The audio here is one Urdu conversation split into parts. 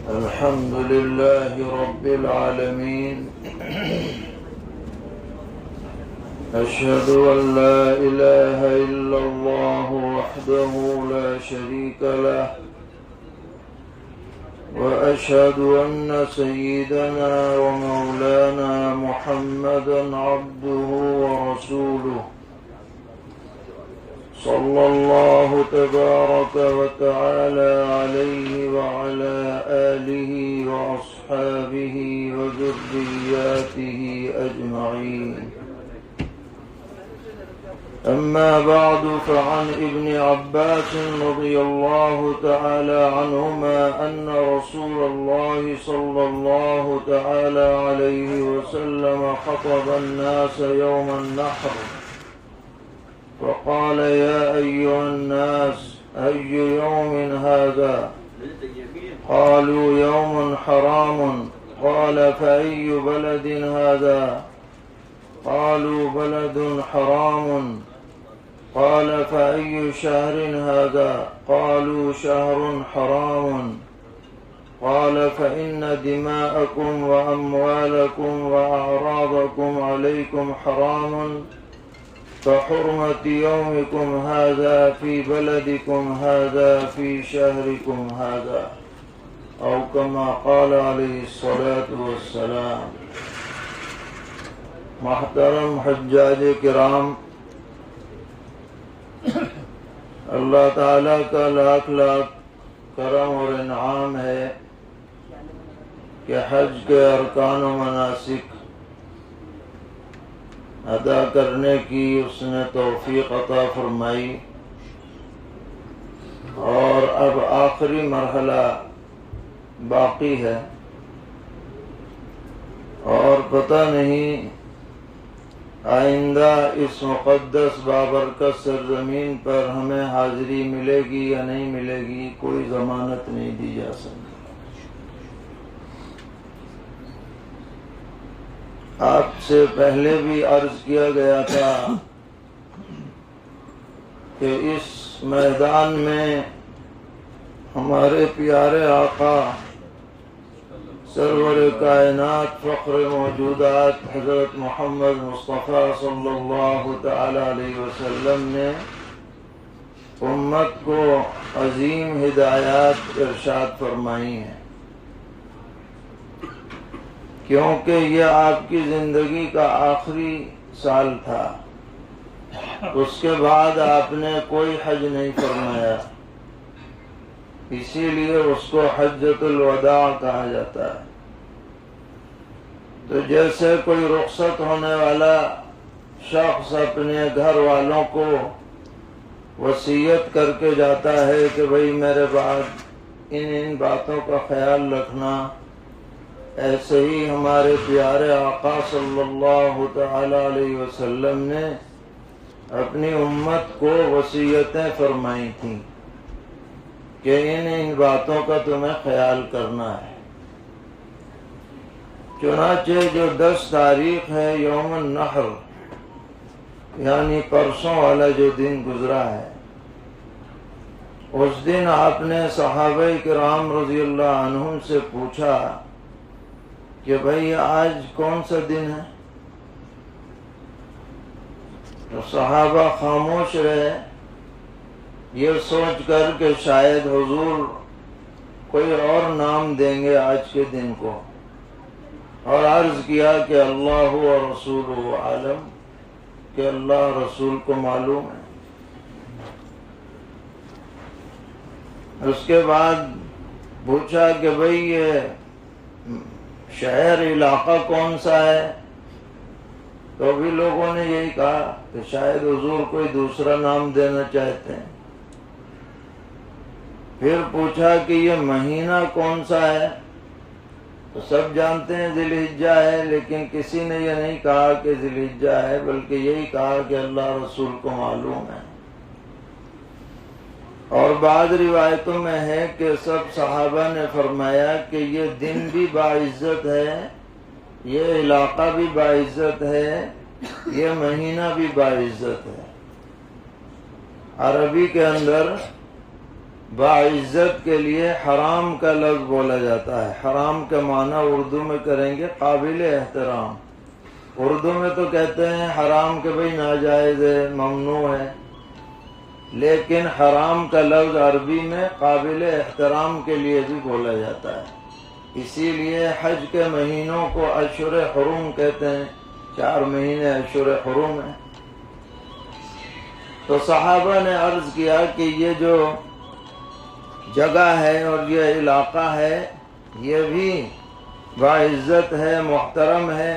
الحمد لله رب العالمين أشهد أن لا إله إلا الله وحده لا شريك له وأشهد أن سيدنا ومولانا محمدا عبده ورسوله صلى الله تبارك وتعالى عليه وعلى آله وأصحابه وذرياته أجمعين. أما بعد، فعن ابن عباس رضي الله تعالى عنهما أن رسول الله صلى الله تعالى عليه وسلم خطب الناس يوم النحر فقال: يا أيها الناس، أي يوم هذا؟ قالوا: يوم حرام. قال: فأي بلد هذا؟ قالوا: بلد حرام. قال: فأي شهر هذا؟ قالوا: شهر حرام. قال: فإن دماءكم وأموالكم وأعراضكم عليكم حرام كحرمة يومكم هذا في بلدكم هذا في شهركم هذا، أو كما قال عليه الصلاة والسلام. محترم حجاج کرام، اللہ تعالیٰ کا لاکھ لاکھ کرم اور انعام ہے کہ حج کے ارکان و مناسک ادا کرنے کی اس نے توفیق عطا فرمائی، اور اب آخری مرحلہ باقی ہے، اور پتہ نہیں آئندہ اس مقدس بابرکت سرزمین پر ہمیں حاضری ملے گی یا نہیں ملے گی، کوئی ضمانت نہیں دی جا سکتی۔ آپ سے پہلے بھی عرض کیا گیا تھا کہ اس میدان میں ہمارے پیارے آقا سرور کائنات فخر موجودات حضرت محمد مصطفیٰ صلی اللہ تعالی علیہ وسلم نے امت کو عظیم ہدایات ارشاد فرمائی ہیں، کیونکہ یہ آپ کی زندگی کا آخری سال تھا۔ اس کے بعد آپ نے کوئی حج نہیں فرمایا، اسی لیے اس کو حجۃ الوداع کہا جاتا ہے۔ تو جیسے کوئی رخصت ہونے والا شخص اپنے گھر والوں کو وصیت کر کے جاتا ہے کہ بھئی میرے بعد ان باتوں کا خیال رکھنا، ایسے ہی ہمارے پیارے آقا صلی اللہ تعالی علیہ وسلم نے اپنی امت کو وصیتیں فرمائی تھیں کہ ان باتوں کا تمہیں خیال کرنا ہے۔ چنانچہ جو 10 تاریخ ہے یوم النحر، یعنی پرسوں والا جو دن گزرا ہے، اس دن آپ نے صحابہ کرام رضی اللہ عنہم سے پوچھا کہ بھئی آج کون سا دن ہے؟ تو صحابہ خاموش رہے، یہ سوچ کر کہ شاید حضور کوئی اور نام دیں گے آج کے دن کو، اور عرض کیا کہ اللہ و رسولہ عالم، کہ اللہ رسول کو معلوم ہے۔ اس کے بعد پوچھا کہ بھئی یہ شہر علاقہ کون سا ہے؟ تو بھی لوگوں نے یہی کہا کہ شاید حضور کوئی دوسرا نام دینا چاہتے ہیں۔ پھر پوچھا کہ یہ مہینہ کون سا ہے؟ تو سب جانتے ہیں ذی الحجہ ہے، لیکن کسی نے یہ نہیں کہا کہ ذی الحجہ ہے، بلکہ یہی کہا کہ اللہ رسول کو معلوم ہے۔ اور بعض روایتوں میں ہے کہ سب صحابہ نے فرمایا کہ یہ دن بھی باعزت ہے، یہ علاقہ بھی باعزت ہے، یہ مہینہ بھی باعزت ہے۔ عربی کے اندر باعزت کے لیے حرام کا لفظ بولا جاتا ہے۔ حرام کا معنی اردو میں کریں گے قابل احترام۔ اردو میں تو کہتے ہیں حرام کہ بھئی ناجائز ہے، ممنوع ہے، لیکن حرام کا لفظ عربی میں قابل احترام کے لیے بھی بولا جاتا ہے۔ اسی لیے حج کے مہینوں کو اشہر حرم کہتے ہیں، 4 مہینے اشہر حرم ہیں۔ تو صحابہ نے عرض کیا کہ یہ جو جگہ ہے اور یہ علاقہ ہے یہ بھی باعزت ہے، محترم ہے،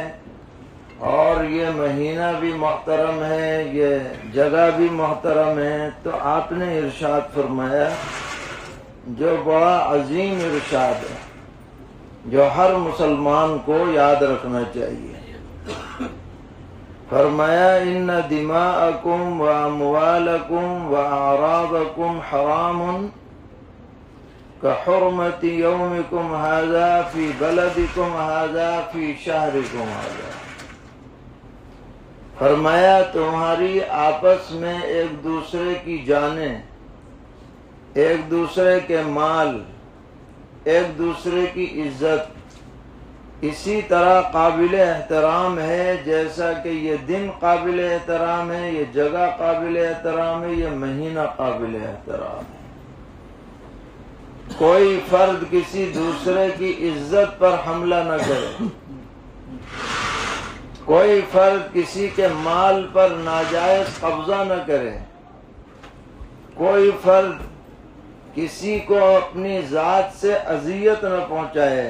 اور یہ مہینہ بھی محترم ہے، یہ جگہ بھی محترم ہے۔ تو آپ نے ارشاد فرمایا جو بڑا عظیم ارشاد ہے، جو ہر مسلمان کو یاد رکھنا چاہیے۔ فرمایا ان دماءکم واموالکم واعراضکم حرام كحرمة يومكم هذا في بلدكم هذا في شهركم هذا۔ فرمایا تمہاری آپس میں ایک دوسرے کی جانیں، ایک دوسرے کے مال، ایک دوسرے کی عزت اسی طرح قابل احترام ہے جیسا کہ یہ دن قابل احترام ہے، یہ جگہ قابل احترام ہے، یہ مہینہ قابل احترام ہے۔ کوئی فرد کسی دوسرے کی عزت پر حملہ نہ کرے، کوئی فرد کسی کے مال پر ناجائز قبضہ نہ کرے، کوئی فرد کسی کو اپنی ذات سے اذیت نہ پہنچائے۔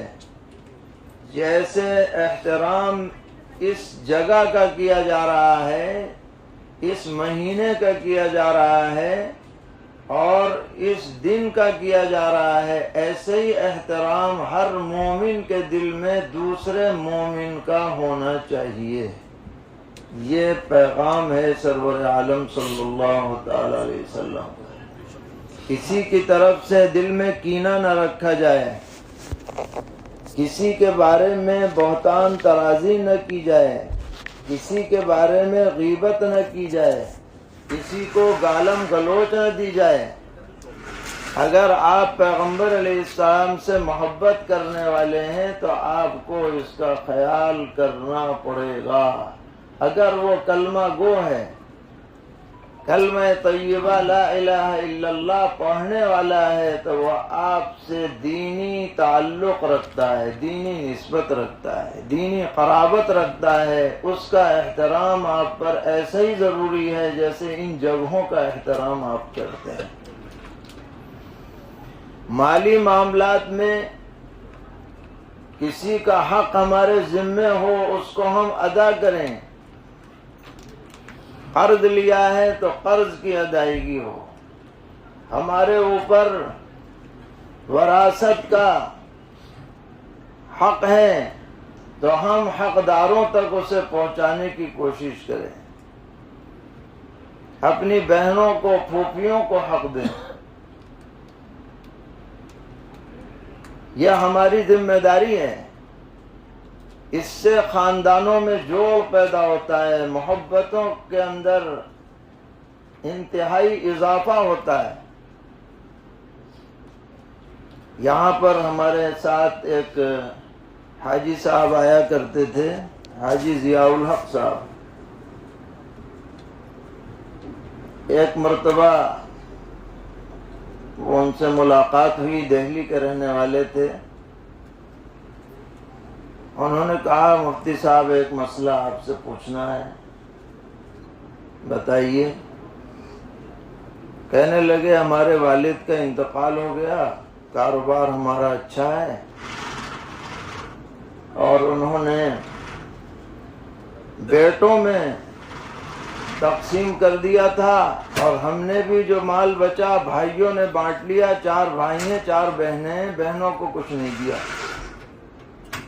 جیسے احترام اس جگہ کا کیا جا رہا ہے، اس مہینے کا کیا جا رہا ہے اور اس دن کا کیا جا رہا ہے، ایسے ہی احترام ہر مومن کے دل میں دوسرے مومن کا ہونا چاہیے۔ یہ پیغام ہے سرور عالم صلی اللہ تعالی علیہ وسلم۔ کسی کی طرف سے دل میں کینہ نہ رکھا جائے، کسی کے بارے میں بہتان ترازی نہ کی جائے، کسی کے بارے میں غیبت نہ کی جائے، کسی کو گالم گلوچ نہ دی جائے۔ اگر آپ پیغمبر علیہ السلام سے محبت کرنے والے ہیں تو آپ کو اس کا خیال کرنا پڑے گا۔ اگر وہ کلمہ گو ہے، کلمہ طیبہ لا الہ الا اللہ پڑھنے والا ہے، تو وہ آپ سے دینی تعلق رکھتا ہے، دینی نسبت رکھتا ہے، دینی قرابت رکھتا ہے۔ اس کا احترام آپ پر ایسا ہی ضروری ہے جیسے ان جگہوں کا احترام آپ کرتے ہیں۔ مالی معاملات میں کسی کا حق ہمارے ذمے ہو، اس کو ہم ادا کریں۔ قرض لیا ہے تو قرض کی ادائیگی ہو۔ ہمارے اوپر وراثت کا حق ہے تو ہم حقداروں تک اسے پہنچانے کی کوشش کریں، اپنی بہنوں کو، پھوپھیوں کو حق دیں۔ یہ ہماری ذمہ داری ہے۔ اس سے خاندانوں میں جوڑ پیدا ہوتا ہے، محبتوں کے اندر انتہائی اضافہ ہوتا ہے۔ یہاں پر ہمارے ساتھ ایک حاجی صاحب آیا کرتے تھے، حاجی ضیاء الحق صاحب۔ ایک مرتبہ وہ ان سے ملاقات ہوئی، دہلی کے رہنے والے تھے۔ انہوں نے کہا مفتی صاحب ایک مسئلہ آپ سے پوچھنا ہے، بتائیے۔ کہنے لگے ہمارے والد کا انتقال ہو گیا، کاروبار ہمارا اچھا ہے، اور انہوں نے بیٹوں میں تقسیم کر دیا تھا، اور ہم نے بھی جو مال بچا بھائیوں نے بانٹ لیا۔ 4 بھائی ہیں، 4 بہنیں ہیں، بہنوں کو کچھ نہیں دیا،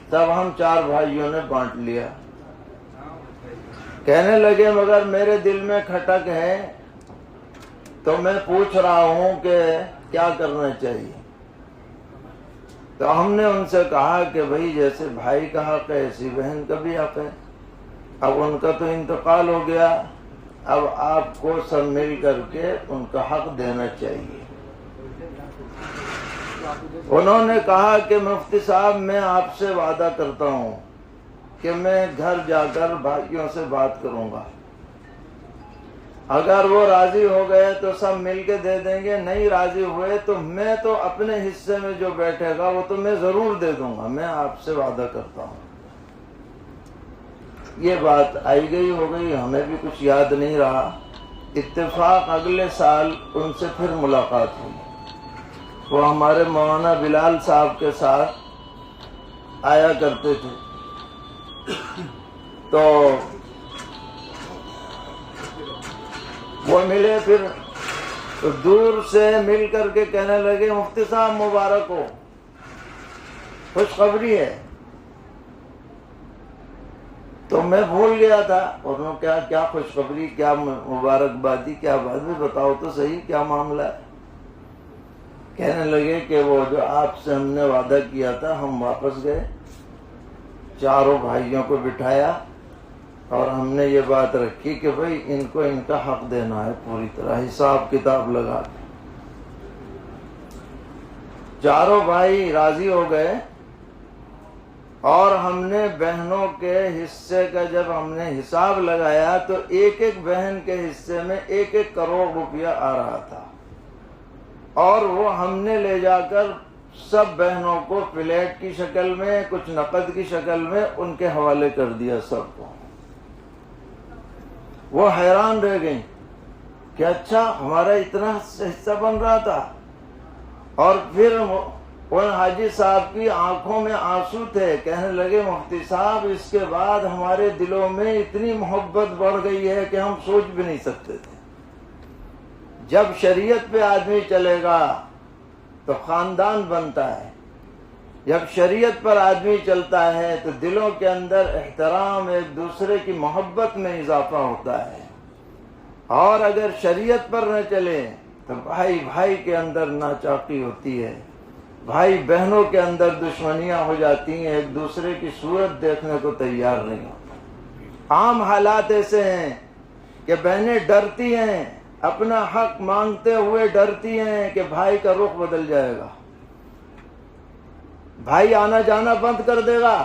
تب ہم 4 بھائیوں نے بانٹ لیا۔ کہنے لگے مگر میرے دل میں کھٹک ہے، تو میں پوچھ رہا ہوں کہ کیا کرنا چاہیے۔ تو ہم نے ان سے کہا کہ بھئی جیسے بھائی کا حق ہے ایسی بہن کا بھی حق ہے۔ اب ان کا تو انتقال ہو گیا، اب آپ کو سب مل کر کے ان کا حق دینا چاہیے۔ انہوں نے کہا کہ مفتی صاحب میں آپ سے وعدہ کرتا ہوں کہ میں گھر جا کر بھائیوں سے بات کروں گا، اگر وہ راضی ہو گئے تو سب مل کے دے دیں گے، نہیں راضی ہوئے تو میں تو اپنے حصے میں جو بیٹھے گا وہ تو میں ضرور دے دوں گا، میں آپ سے وعدہ کرتا ہوں۔ یہ بات آئی گئی ہو گئی، ہمیں بھی کچھ یاد نہیں رہا۔ اتفاق اگلے سال ان سے پھر ملاقات ہوئی، وہ ہمارے مولانا بلال صاحب کے ساتھ آیا کرتے تھے، تو وہ ملے، پھر دور سے مل کر کے کہنے لگے مفتی صاحب مبارک ہو، خوشخبری ہے۔ تو میں بھول گیا تھا، اور انہوں نے کیا خوشخبری، کیا مبارکبادی، کیا بات بھی بتاؤ تو صحیح کیا معاملہ ہے۔ کہنے لگے کہ وہ جو آپ سے ہم نے وعدہ کیا تھا، ہم واپس گئے، چاروں بھائیوں کو بٹھایا اور ہم نے یہ بات رکھی کہ بھئی ان کو ان کا حق دینا ہے، پوری طرح حساب کتاب لگا کے۔ چاروں بھائی راضی ہو گئے، اور ہم نے بہنوں کے حصے کا جب ہم نے حساب لگایا تو ایک ایک بہن کے حصے میں 1-1 کروڑ روپیہ آ رہا تھا، اور وہ ہم نے لے جا کر سب بہنوں کو پلیٹ کی شکل میں، کچھ نقد کی شکل میں ان کے حوالے کر دیا سب کو۔ وہ حیران رہ گئیں کہ اچھا ہمارا اتنا حصہ بن رہا تھا۔ اور پھر ان حاجی صاحب کی آنکھوں میں آنسو تھے، کہنے لگے مفتی صاحب اس کے بعد ہمارے دلوں میں اتنی محبت بڑھ گئی ہے کہ ہم سوچ بھی نہیں سکتے تھے۔ جب شریعت پہ آدمی چلے گا تو خاندان بنتا ہے، جب شریعت پر آدمی چلتا ہے تو دلوں کے اندر احترام، ایک دوسرے کی محبت میں اضافہ ہوتا ہے۔ اور اگر شریعت پر نہ چلے تو بھائی بھائی کے اندر ناچاقی ہوتی ہے، بھائی بہنوں کے اندر دشمنیاں ہو جاتی ہیں، ایک دوسرے کی صورت دیکھنے کو تیار نہیں ہوتا۔ عام حالات ایسے ہیں کہ بہنیں ڈرتی ہیں، اپنا حق مانگتے ہوئے ڈرتی ہیں کہ بھائی کا رخ بدل جائے گا، بھائی آنا جانا بند کر دے گا۔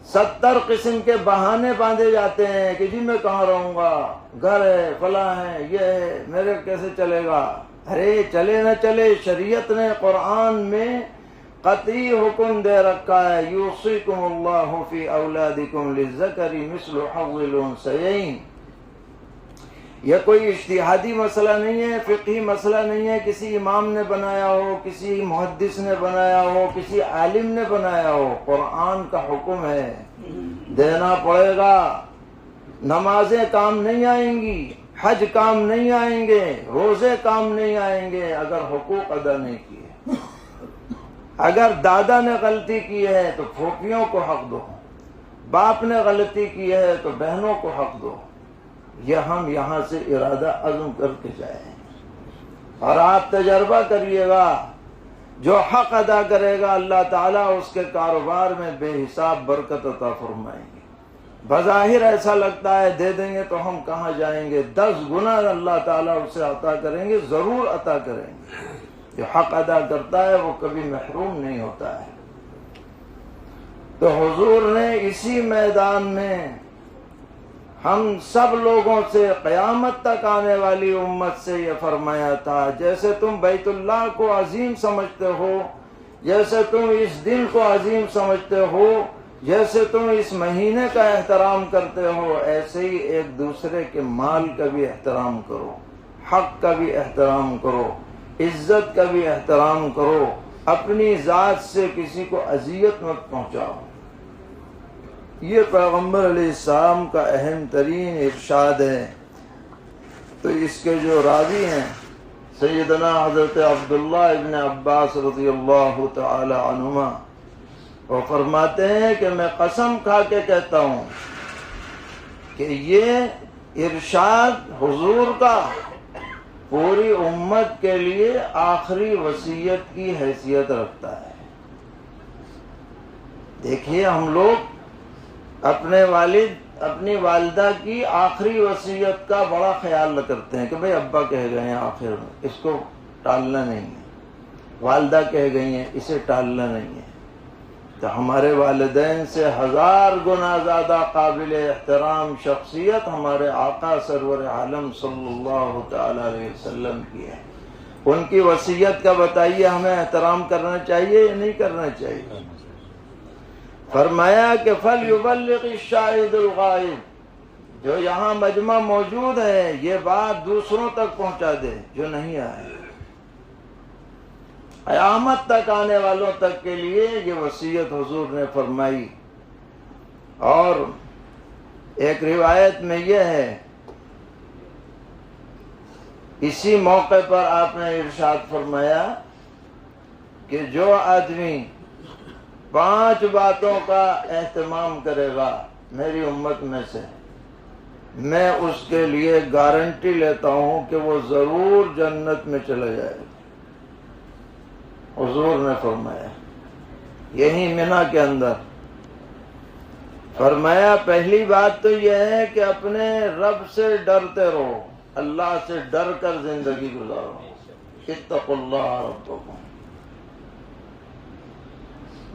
70 قسم کے بہانے باندھے جاتے ہیں کہ جی میں کہاں رہوں گا، گھر ہے، فلاں ہے، یہ ہے، میرے کیسے چلے گا۔ ارے چلے نہ چلے، شریعت نے قرآن میں قطعی حکم دے رکھا ہے، یوصیکم اللہ فی اولادکم للذکر مثل حظ الانثیین۔ یہ کوئی اجتہادی مسئلہ نہیں ہے، فقہی مسئلہ نہیں ہے، کسی امام نے بنایا ہو، کسی محدث نے بنایا ہو، کسی عالم نے بنایا ہو، قرآن کا حکم ہے، دینا پڑے گا۔ نمازیں کام نہیں آئیں گی، حج کام نہیں آئیں گے، روزے کام نہیں آئیں گے اگر حقوق ادا نہیں کیے۔ اگر دادا نے غلطی کی ہے تو پھوپھیوں کو حق دو، باپ نے غلطی کی ہے تو بہنوں کو حق دو۔ یہ ہم یہاں سے ارادہ عزم کر کے جائیں، اور آپ تجربہ کریے گا، جو حق ادا کرے گا اللہ تعالیٰ اس کے کاروبار میں بے حساب برکت عطا فرمائیں گے۔ بظاہر ایسا لگتا ہے دے دیں گے تو ہم کہاں جائیں گے، 10 گنا اللہ تعالیٰ اسے عطا کریں گے، ضرور عطا کریں گے۔ جو حق ادا کرتا ہے وہ کبھی محروم نہیں ہوتا ہے۔ تو حضور نے اسی میدان میں ہم سب لوگوں سے، قیامت تک آنے والی امت سے یہ فرمایا تھا، جیسے تم بیت اللہ کو عظیم سمجھتے ہو، جیسے تم اس دن کو عظیم سمجھتے ہو، جیسے تم اس مہینے کا احترام کرتے ہو، ایسے ہی ایک دوسرے کے مال کا بھی احترام کرو، حق کا بھی احترام کرو، عزت کا بھی احترام کرو، اپنی ذات سے کسی کو اذیت مت پہنچاؤ۔ یہ پیغمبر علیہ السلام کا اہم ترین ارشاد ہے۔ تو اس کے جو راوی ہیں سیدنا حضرت عبداللہ ابن عباس رضی اللہ تعالی عنہما، وہ فرماتے ہیں کہ میں قسم کھا کے کہتا ہوں کہ یہ ارشاد حضور کا پوری امت کے لیے آخری وصیت کی حیثیت رکھتا ہے۔ دیکھیے ہم لوگ اپنے والد، اپنی والدہ کی آخری وصیت کا بڑا خیال کرتے ہیں کہ بھئی ابا کہہ گئے ہیں آخر میں، اس کو ٹالنا نہیں ہے۔ والدہ کہہ گئی ہیں اسے ٹالنا نہیں ہے، تو ہمارے والدین سے 1000 گنا زیادہ قابل احترام شخصیت ہمارے آقا سرور عالم صلی اللہ تعالی علیہ وسلم کی ہے۔ ان کی وصیت کا بتائیے ہمیں احترام کرنا چاہیے یا نہیں کرنا چاہیے؟ فرمایا کہ فَلْيُبَلِّغِ الشَّاهِدُ الْغَائِبُ، جو یہاں مجمع موجود ہے یہ بات دوسروں تک پہنچا دے جو نہیں آئے، قیامت تک آنے والوں تک کے لیے یہ وصیت حضور نے فرمائی۔ اور ایک روایت میں یہ ہے، اسی موقع پر آپ نے ارشاد فرمایا کہ جو آدمی 5 باتوں کا اہتمام کرے گا میری امت میں سے، میں اس کے لیے گارنٹی لیتا ہوں کہ وہ ضرور جنت میں چلے جائے گا۔ حضور نے فرمایا یہی منی کے اندر فرمایا پہلی بات تو یہ ہے کہ اپنے رب سے ڈرتے رہو، اللہ سے ڈر کر زندگی گزارو، اتقوا اللہ ربکم۔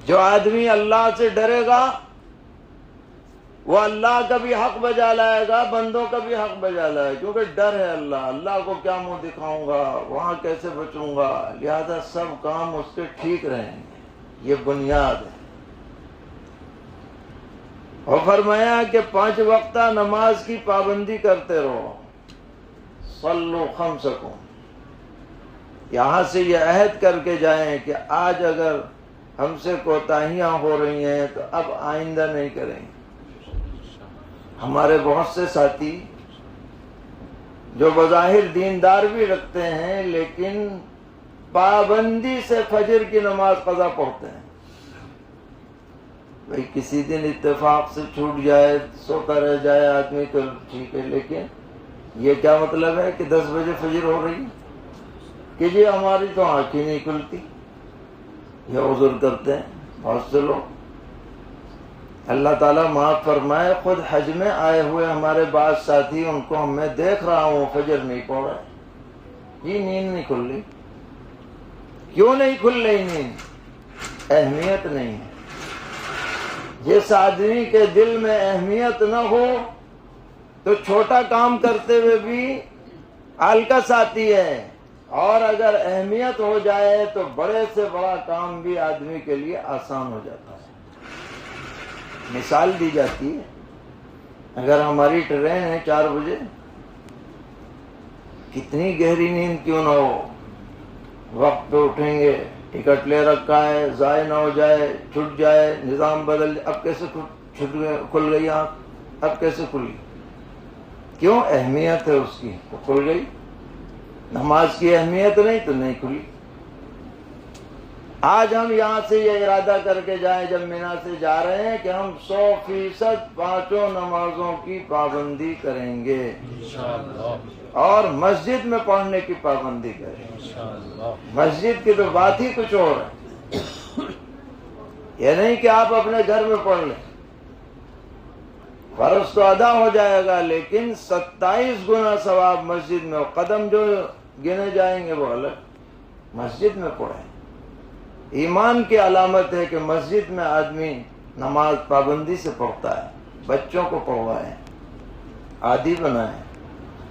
جو آدمی اللہ سے ڈرے گا وہ اللہ کا بھی حق بجا لائے گا، بندوں کا بھی حق بجا لائے گا، کیونکہ ڈر ہے اللہ کو کیا منہ دکھاؤں گا، وہاں کیسے بچوں گا، لہذا سب کام اس کے ٹھیک رہیں گے، یہ بنیاد ہے۔ اور فرمایا کہ 5 وقتہ نماز کی پابندی کرتے رہو، صلو خمسکم، یہاں سے یہ عہد کر کے جائیں کہ آج اگر ہم سے کوتاہیاں ہو رہی ہیں تو اب آئندہ نہیں کریں گے۔ ہمارے بہت سے ساتھی جو بظاہر دیندار بھی رکھتے ہیں لیکن پابندی سے فجر کی نماز قضا پڑھتے ہیں۔ بھئی کسی دن اتفاق سے چھوٹ جائے، سوتا رہ جائے آدمی تو ٹھیک ہے، لیکن یہ کیا مطلب ہے کہ 10 بجے فجر ہو رہی کہ جی ہماری تو آنکھ ہی نہیں کھلتی، یہ عذر کرتے ہیں بہت سے لوگ۔ اللہ تعالیٰ معاف فرمائے، خود حج میں آئے ہوئے ہمارے بعض ساتھی، ان کو میں دیکھ رہا ہوں فجر نہیں پڑھ رہے، یہ نیند نہیں کھل رہی۔ کیوں نہیں کھل رہی نیند؟ اہمیت نہیں ہے۔ جس آدمی کے دل میں اہمیت نہ ہو تو چھوٹا کام کرتے ہوئے بھی آلکس آتی ہے، اور اگر اہمیت ہو جائے تو بڑے سے بڑا کام بھی آدمی کے لیے آسان ہو جاتا ہے۔ مثال دی جاتی ہے، اگر ہماری ٹرین ہے 4 بجے، کتنی گہری نیند کیوں نہ ہو، وقت پہ اٹھیں گے، ٹکٹ لے رکھا ہے، ضائع نہ ہو جائے، چھٹ جائے، نظام بدل جائے، اب کیسے کھل گئی آنکھ، اب کیسے کھلی؟ کیوں؟ اہمیت ہے اس کی، وہ کھل گئی۔ نماز کی اہمیت نہیں تو نہیں کھلی۔ آج ہم یہاں سے یہ ارادہ کر کے جائیں جب منی سے جا رہے ہیں کہ ہم 100% 5 نمازوں کی پابندی کریں گے اور مسجد میں پڑھنے کی پابندی کریں گے۔ مسجد کی تو بات ہی کچھ اور ہے، یہ نہیں کہ آپ اپنے گھر میں پڑھ لیں، فرض تو ادا ہو جائے گا لیکن 27 گنا ثواب مسجد میں، قدم جو گنے جائیں گے وہ الگ، مسجد میں پڑھیں۔ ایمان کی علامت ہے کہ مسجد میں آدمی نماز پابندی سے پڑھتا ہے، بچوں کو پڑھوائیں، عادی بنائیں۔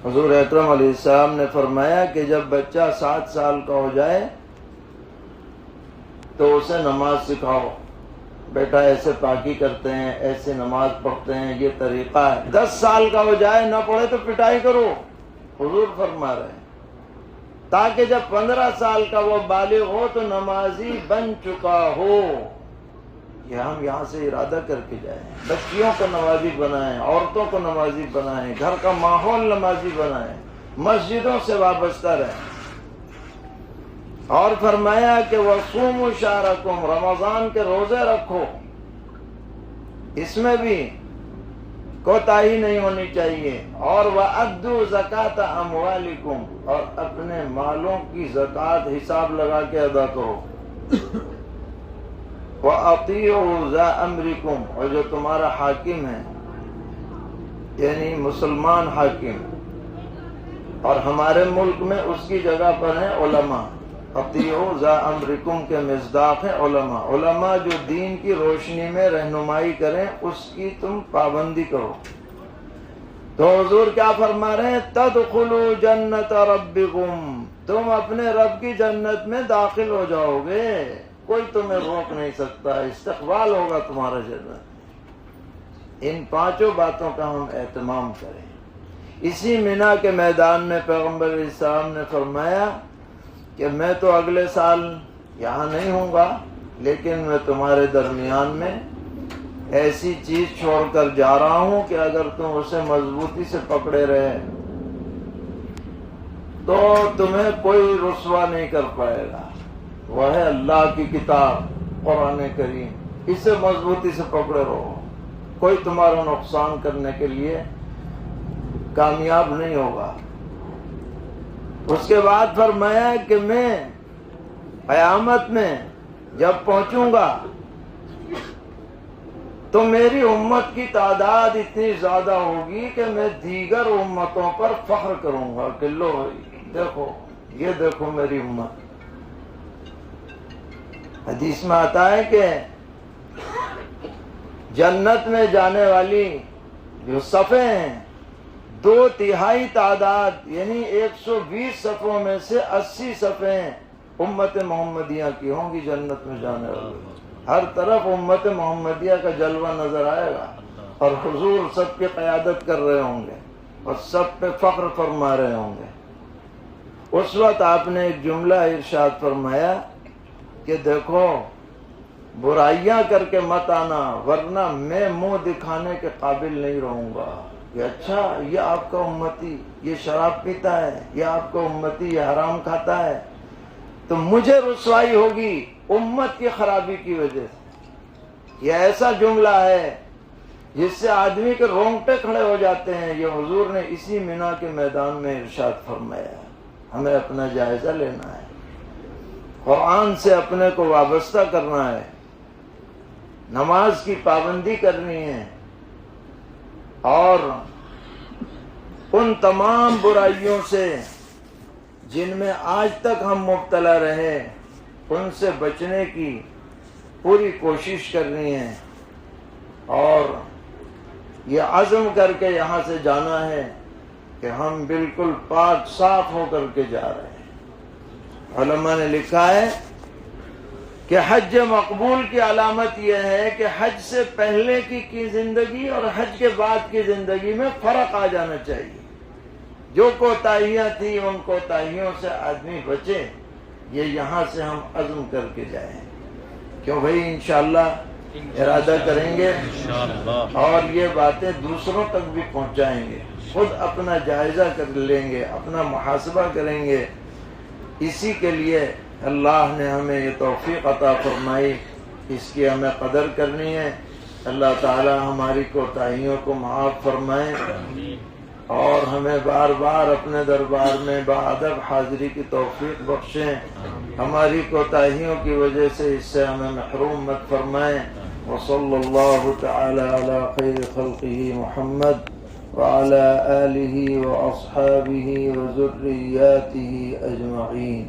حضور اکرم علیہ السلام نے فرمایا کہ جب بچہ 7 سال کا ہو جائے تو اسے نماز سکھاؤ، بیٹا ایسے پاکی کرتے ہیں، ایسے نماز پڑھتے ہیں، یہ طریقہ ہے۔ 10 سال کا ہو جائے نہ پڑھے تو پٹائی کرو، حضور فرما رہے ہیں، تاکہ جب 15 سال کا وہ بالغ ہو تو نمازی بن چکا ہو۔ یہ ہم یہاں سے ارادہ کر کے جائیں، بچیوں کو نمازی بنائیں، عورتوں کو نمازی بنائیں، گھر کا ماحول نمازی بنائیں، مسجدوں سے وابستہ رہیں۔ اور فرمایا کہ وَصُومُوا شَهْرَكُمْ، رمضان کے روزے رکھو، اس میں بھی کوتاہی نہیں ہونی چاہیے۔ اور وَأَدُّوا زَكَاةَ أَمْوَالِكُمْ، اور اپنے مالوں کی زکوٰۃ حساب لگا کے ادا کرو۔ وَأَطِيعُوا ذَا أَمْرِكُمْ، اور جو تمہارا حاکم ہے یعنی مسلمان حاکم، اور ہمارے ملک میں اس کی جگہ پر ہیں علماء، اطیعوا ذا امرکم کے مصداق ہیں علماء۔ علماء جو دین کی روشنی میں رہنمائی کریں اس کی تم پابندی کرو۔ تو حضور کیا فرما رہے ہیں؟ تدخلوا جنت ربکم، تم اپنے رب کی جنت میں داخل ہو جاؤ گے، کوئی تمہیں روک نہیں سکتا، استقبال ہوگا تمہارا جنت۔ ان پانچوں باتوں کا ہم اہتمام کریں۔ اسی مینا کے میدان میں پیغمبر علیہ السلام نے فرمایا کہ میں تو اگلے سال یہاں نہیں ہوں گا، لیکن میں تمہارے درمیان میں ایسی چیز چھوڑ کر جا رہا ہوں کہ اگر تم اسے مضبوطی سے پکڑے رہے تو تمہیں کوئی رسوا نہیں کر پائے گا۔ وہ ہے اللہ کی کتاب قرآن کریم، اسے مضبوطی سے پکڑے رہو، کوئی تمہارا نقصان کرنے کے لیے کامیاب نہیں ہوگا۔ اس کے بعد فرمایا کہ میں قیامت میں جب پہنچوں گا تو میری امت کی تعداد اتنی زیادہ ہوگی کہ میں دیگر امتوں پر فخر کروں گا کہ لو دیکھو، یہ دیکھو میری امت۔ حدیث میں آتا ہے کہ جنت میں جانے والی جو صفیں ہیں، 2/3 تعداد یعنی 120 صفوں میں سے 80 صفیں امت محمدیہ کی ہوں گی جنت میں جانے والی۔ ہر طرف امت محمدیہ کا جلوہ نظر آئے گا اور حضور سب کی قیادت کر رہے ہوں گے اور سب پہ فخر فرما رہے ہوں گے۔ اس وقت آپ نے ایک جملہ ارشاد فرمایا کہ دیکھو برائیاں کر کے مت آنا ورنہ میں منہ دکھانے کے قابل نہیں رہوں گا کہ اچھا یہ آپ کا امتی یہ شراب پیتا ہے، یہ آپ کا امتی یہ حرام کھاتا ہے، تو مجھے رسوائی ہوگی امت کی خرابی کی وجہ سے۔ یہ ایسا جملہ ہے جس سے آدمی کے رونگٹے کھڑے ہو جاتے ہیں۔ یہ حضور نے اسی مینا کے میدان میں ارشاد فرمایا۔ ہمیں اپنا جائزہ لینا ہے، قرآن سے اپنے کو وابستہ کرنا ہے، نماز کی پابندی کرنی ہے، اور ان تمام برائیوں سے جن میں آج تک ہم مبتلا رہے ان سے بچنے کی پوری کوشش کرنی ہے، اور یہ عزم کر کے یہاں سے جانا ہے کہ ہم بالکل پاک صاف ہو کر کے جا رہے ہیں۔ علماء نے لکھا ہے کہ حج مقبول کی علامت یہ ہے کہ حج سے پہلے کی زندگی اور حج کے بعد کی زندگی میں فرق آ جانا چاہیے۔ جو کوتاہیاں تھیں ان کوتاہیوں سے آدمی بچے، یہ یہاں سے ہم عزم کر کے جائیں۔ کیوں بھائی انشاءاللہ ارادہ کریں گے اور یہ باتیں دوسروں تک بھی پہنچائیں گے، خود اپنا جائزہ کر لیں گے، اپنا محاسبہ کریں گے۔ اسی کے لیے اللہ نے ہمیں یہ توفیق عطا فرمائی، اس کی ہمیں قدر کرنی ہے۔ اللہ تعالی ہماری کوتاہیوں کو معاف فرمائے اور ہمیں بار بار اپنے دربار میں بادب حاضری کی توفیق بخشیں۔ ہماری کوتاہیوں کی وجہ سے اس سے ہمیں محروم مت فرمائیں۔ وصلی اللہ تعالی علی خیر خلقہ محمد وعلى آلہ واصحابہ وذریاتہ اجمعین۔